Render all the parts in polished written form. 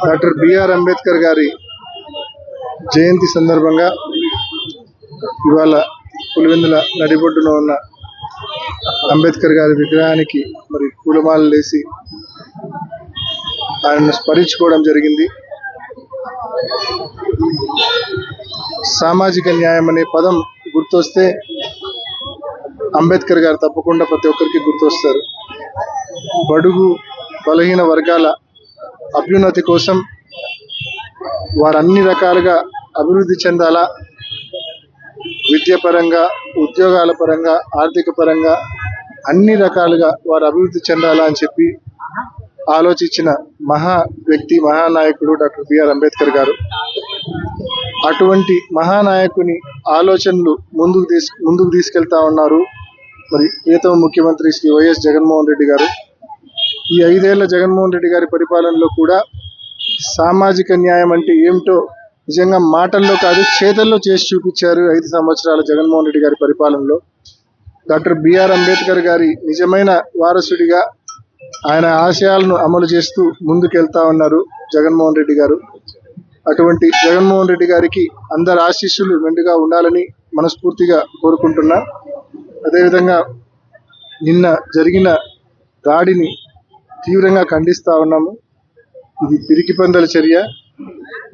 Doctor BR Ambedkar గారి జయంతి సందర్భంగా ఇవాళ పులివెందుల నడిబొడ్డున ఉన్న అంబేద్కర్ గారి విగ్రహానికి మరి పూలమాలలు వేసి ఆయనను స్మరించుకోవడం జరిగింది. సామాజిక న్యాయం అనే పదం గుర్తొస్తే అంబేద్కర్ గారు తప్పకుండా ప్రతి ఒక్కరికి గుర్తొస్తారు. బడుగు బలహీన వర్గాల అభ్యున్నతి కోసం వారు అన్ని రకాలుగా అభివృద్ధి చెందాలా, విద్యాపరంగా, ఉద్యోగాల పరంగా, ఆర్థిక పరంగా అన్ని రకాలుగా వారు అభివృద్ధి చెందాలా అని చెప్పి ఆలోచించిన మహా వ్యక్తి, మహానాయకుడు డాక్టర్ బిఆర్ అంబేద్కర్ గారు. అటువంటి మహానాయకుని ఆలోచనలు ముందుకు తీసుకెళ్తా ఉన్నారు మరి ప్రియతమ ముఖ్యమంత్రి శ్రీ వైఎస్ జగన్మోహన్ రెడ్డి గారు. ఈ 5 ఏళ్ల జగన్మోహన్ రెడ్డి గారి పరిపాలనలో కూడా సామాజిక న్యాయం అంటే ఏమిటో నిజంగా మాటల్లో కాదు చేతల్లో చేసి చూపించారు. 5 సంవత్సరాల జగన్మోహన్ రెడ్డి గారి పరిపాలనలో డాక్టర్ బిఆర్ అంబేద్కర్ గారి నిజమైన వారసుడిగా ఆయన ఆశయాలను అమలు చేస్తూ ముందుకెళ్తా ఉన్నారు జగన్మోహన్ రెడ్డి గారు. అటువంటి జగన్మోహన్ రెడ్డి గారికి అందరి ఆశీస్సులు మెండుగా ఉండాలని మనస్ఫూర్తిగా కోరుకుంటున్నా. అదేవిధంగా నిన్న జరిగిన దాడిని తీవ్రంగా ఖండిస్తా ఉన్నాము. ఇది పిరికి పందల చర్య.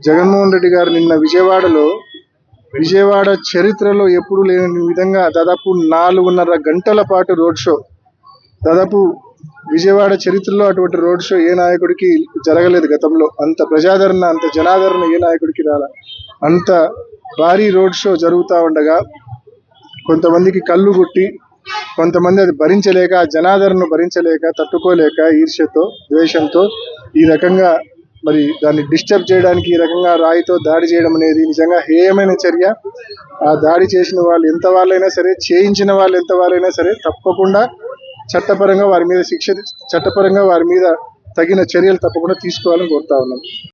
జగన్మోహన్ రెడ్డి గారు నిన్న విజయవాడ చరిత్రలో ఎప్పుడూ లేని విధంగా దాదాపు 4.5 గంటల పాటు రోడ్ షో, దాదాపు విజయవాడ చరిత్రలో అటువంటి రోడ్ షో ఏ నాయకుడికి జరగలేదు గతంలో. అంత ప్రజాదరణ, అంత జనాదరణ ఏ నాయకుడికి రాల. అంత భారీ రోడ్ షో జరుగుతూ ఉండగా కొంతమందికి కళ్ళు కొట్టి, కొంతమంది అది భరించలేక, ఆ జనాదరణను భరించలేక, తట్టుకోలేక ఈర్ష్యతో, ద్వేషంతో ఈ రకంగా మరి దాన్ని డిస్టర్బ్ చేయడానికి ఈ రకంగా రాయితో దాడి చేయడం అనేది నిజంగా హేయమైన చర్య. ఆ దాడి చేసిన వాళ్ళు ఎంత వాళ్ళైనా సరే, చేయించిన వాళ్ళు ఎంత వాళ్ళైనా సరే తప్పకుండా చట్టపరంగా వారి మీద తగిన చర్యలు తప్పకుండా తీసుకోవాలని కోరుతా ఉన్నాం.